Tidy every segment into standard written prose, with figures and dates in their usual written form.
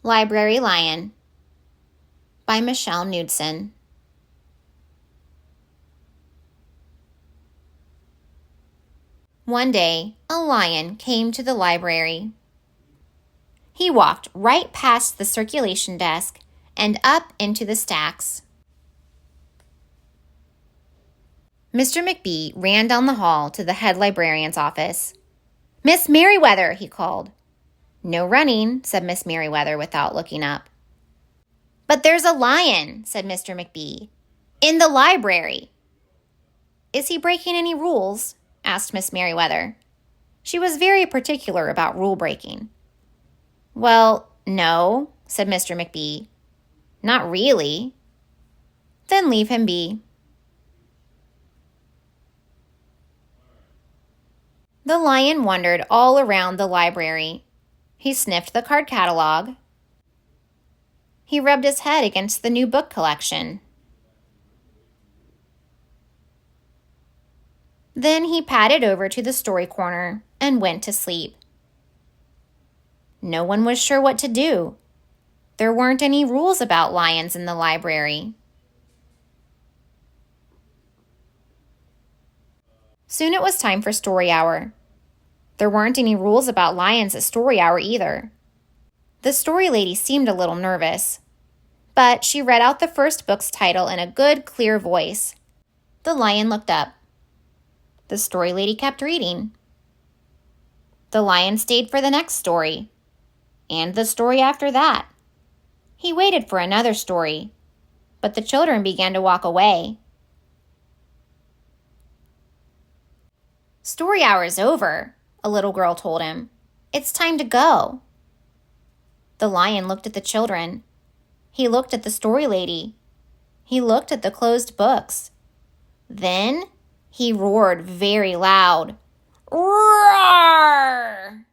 Library Lion by Michelle Knudsen. One day, a lion came to the library. He walked right past the circulation desk and up into the stacks. Mr. McBee ran down the hall to the head librarian's office. "Miss Merriweather," he called. "No running," said Miss Merriweather without looking up. "But there's a lion," said Mr. McBee, "in the library." "Is he breaking any rules?" asked Miss Merriweather. She was very particular about rule breaking. "Well, no," said Mr. McBee. "Not really." "Then leave him be." The lion wandered all around the library. He sniffed the card catalog. He rubbed his head against the new book collection. Then he padded over to the story corner and went to sleep. No one was sure what to do. There weren't any rules about lions in the library. Soon it was time for story hour. There weren't any rules about lions at story hour either. The story lady seemed a little nervous, but she read out the first book's title in a good, clear voice. The lion looked up. The story lady kept reading. The lion stayed for the next story, and the story after that. He waited for another story, but the children began to walk away. "Story hour's over," a little girl told him. "It's time to go." The lion looked at the children. He looked at the story lady. He looked at the closed books. Then he roared very loud. "Roar!"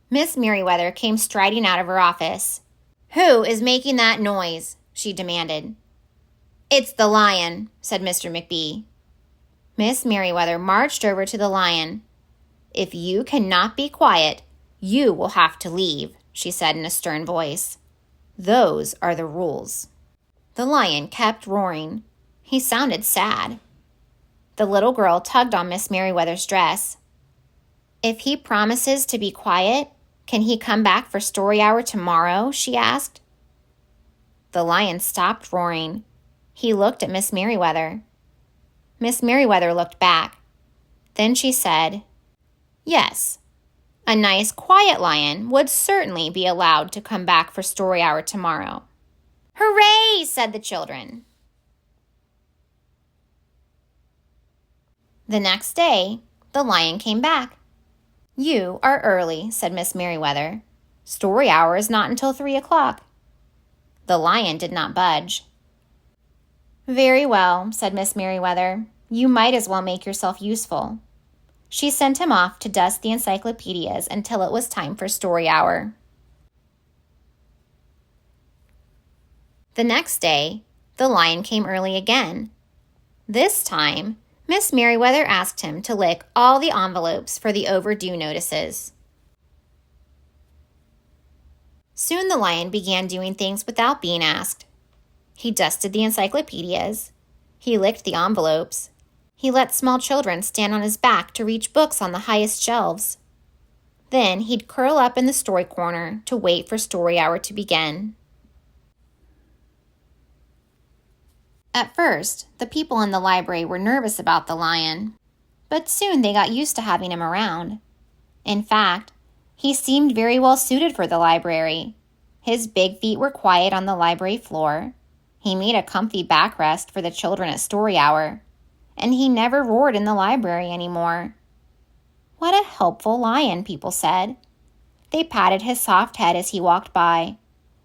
Miss Merriweather came striding out of her office. "Who is making that noise?" she demanded. "It's the lion," said Mr. McBee. Miss Merriweather marched over to the lion. "If you cannot be quiet, you will have to leave," she said in a stern voice. "Those are the rules." The lion kept roaring. He sounded sad. The little girl tugged on Miss Merriweather's dress. "If he promises to be quiet, can he come back for story hour tomorrow?" she asked. The lion stopped roaring. He looked at Miss Merriweather. Miss Merriweather looked back. Then she said, "Yes, a nice, quiet lion would certainly be allowed to come back for story hour tomorrow." "Hooray!" said the children. The next day, the lion came back. "You are early," said Miss Merriweather. "Story hour is not until 3 o'clock." The lion did not budge. "Very well," said Miss Merriweather. "You might as well make yourself useful." She sent him off to dust the encyclopedias until it was time for story hour. The next day, the lion came early again. This time, Miss Merriweather asked him to lick all the envelopes for the overdue notices. Soon the lion began doing things without being asked. He dusted the encyclopedias. He licked the envelopes. He let small children stand on his back to reach books on the highest shelves. Then he'd curl up in the story corner to wait for story hour to begin. At first, the people in the library were nervous about the lion, but soon they got used to having him around. In fact, he seemed very well suited for the library. His big feet were quiet on the library floor. He made a comfy backrest for the children at story hour, and he never roared in the library anymore. What a helpful lion, people said. They patted his soft head as he walked by.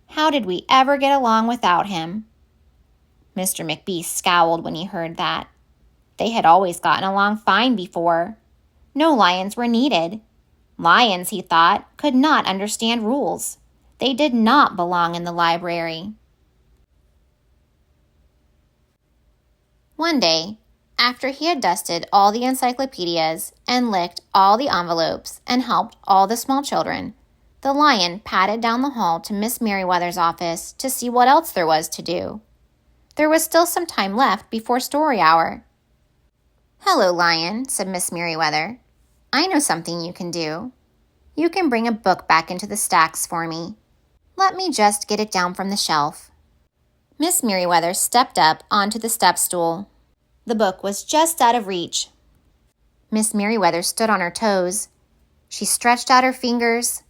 How did we ever get along without him? Mr. McBee scowled when he heard that. They had always gotten along fine before. No lions were needed. Lions, he thought, could not understand rules. They did not belong in the library. One day, After he had dusted all the encyclopedias and licked all the envelopes and helped all the small children, the lion padded down the hall to Miss Merriweather's office to see what else there was to do. There was still some time left before story hour. "Hello, Lion," said Miss Merriweather. "I know something you can do. You can bring a book back into the stacks for me. Let me just get it down from the shelf." Miss Merriweather stepped up onto the step stool. The book was just out of reach. Miss Merriweather stood on her toes. She stretched out her fingers.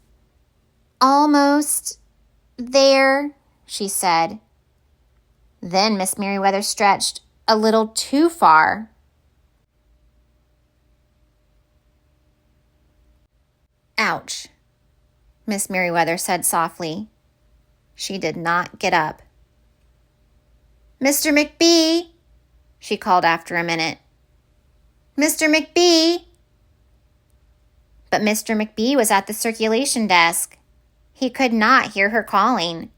"Almost there," she said. Then Miss Merriweather stretched a little too far. "Ouch," Miss Merriweather said softly. She did not get up. "Mr. McBee," she called after a minute. "Mr. McBee." But Mr. McBee was at the circulation desk. He could not hear her calling.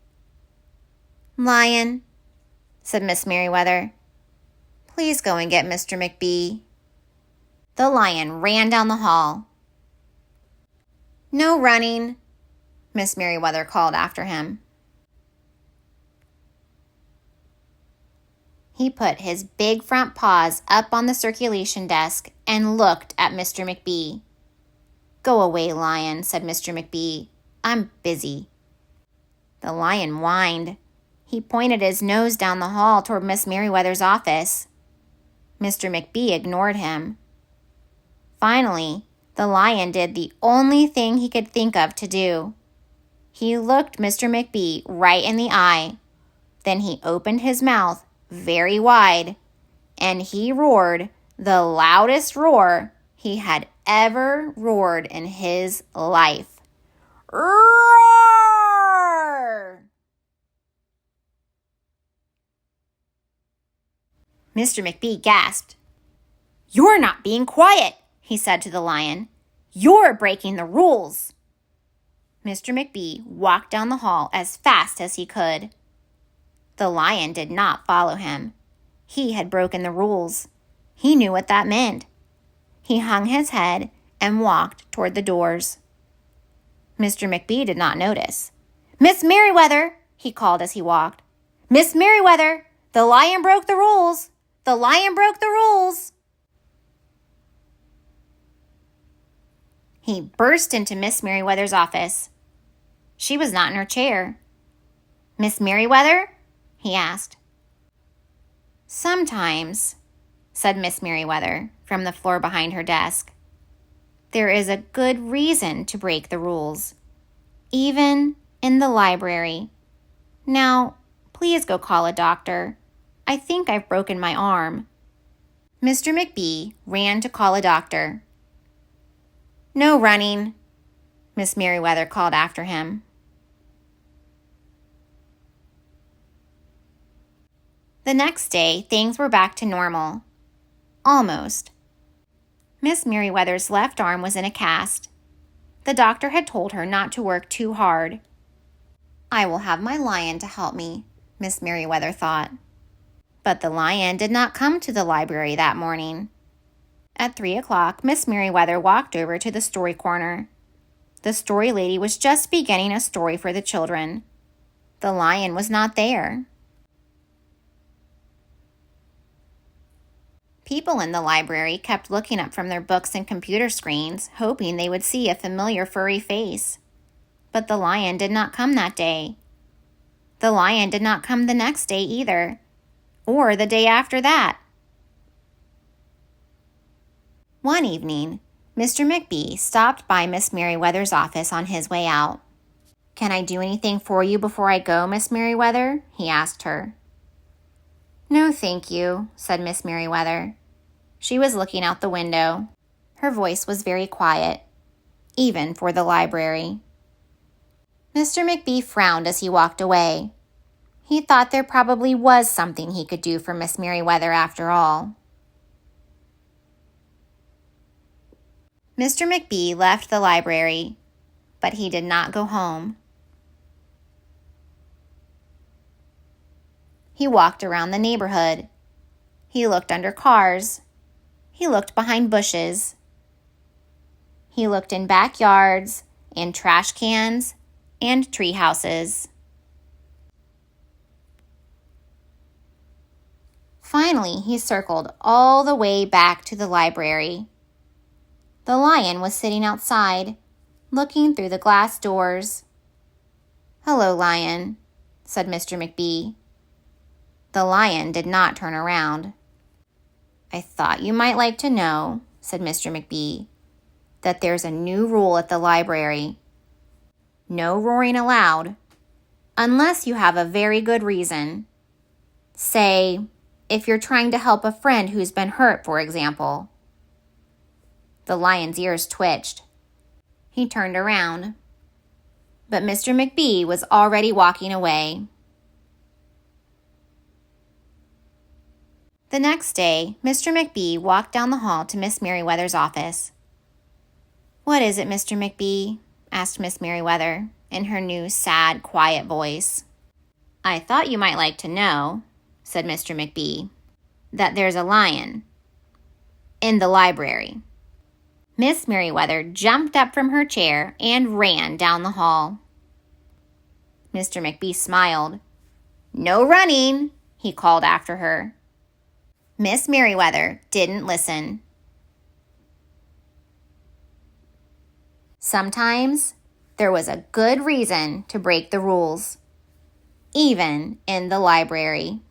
"Lion," said Miss Merriweather, "please go and get Mr. McBee." The lion ran down the hall. "No running," Miss Merriweather called after him. He put his big front paws up on the circulation desk and looked at Mr. McBee. "Go away, Lion," said Mr. McBee. "I'm busy." The lion whined. He pointed his nose down the hall toward Miss Merriweather's office. Mr. McBee ignored him. Finally, the lion did the only thing he could think of to do. He looked Mr. McBee right in the eye. Then he opened his mouth very wide, and he roared the loudest roar he had ever roared in his life. Roar! Mr. McBee gasped. "You're not being quiet," he said to the lion. "You're breaking the rules." Mr. McBee walked down the hall as fast as he could. The lion did not follow him. He had broken the rules. He knew what that meant. He hung his head and walked toward the doors. Mr. McBee did not notice. "Miss Merriweather," he called as he walked. "Miss Merriweather, the lion broke the rules. The lion broke the rules." He burst into Miss Merriweather's office. She was not in her chair. "Miss Merriweather?" he asked. "Sometimes," said Miss Merriweather from the floor behind her desk, "there is a good reason to break the rules, even in the library. Now, please go call a doctor. I think I've broken my arm." Mr. McBee ran to call a doctor. "No running," Miss Merriweather called after him. The next day, things were back to normal. Almost. Miss Merriweather's left arm was in a cast. The doctor had told her not to work too hard. "I will have my lion to help me," Miss Merriweather thought. But the lion did not come to the library that morning. At 3 o'clock, Miss Merriweather walked over to the story corner. The story lady was just beginning a story for the children. The lion was not there. People in the library kept looking up from their books and computer screens, hoping they would see a familiar furry face. But the lion did not come that day. The lion did not come the next day either, or the day after that. One evening, Mr. McBee stopped by Miss Merriweather's office on his way out. "Can I do anything for you before I go, Miss Merriweather?" he asked her. "No, thank you," said Miss Merriweather. She was looking out the window. Her voice was very quiet, even for the library. Mr. McBee frowned as he walked away. He thought there probably was something he could do for Miss Merriweather after all. Mr. McBee left the library, but he did not go home. He walked around the neighborhood. He looked under cars. He looked behind bushes. He looked in backyards and trash cans and tree houses. Finally, he circled all the way back to the library. The lion was sitting outside, looking through the glass doors. "Hello, Lion," said Mr. McBee. The lion did not turn around. "I thought you might like to know," said Mr. McBee, "that there's a new rule at the library. No roaring aloud, unless you have a very good reason. Say, if you're trying to help a friend who's been hurt, for example." The lion's ears twitched. He turned around. But Mr. McBee was already walking away. The next day, Mr. McBee walked down the hall to Miss Merriweather's office. "What is it, Mr. McBee?" asked Miss Merriweather in her new, sad, quiet voice. "I thought you might like to know," said Mr. McBee, "that there's a lion in the library." Miss Merriweather jumped up from her chair and ran down the hall. Mr. McBee smiled. "No running," he called after her. Miss Merriweather didn't listen. Sometimes there was a good reason to break the rules, even in the library.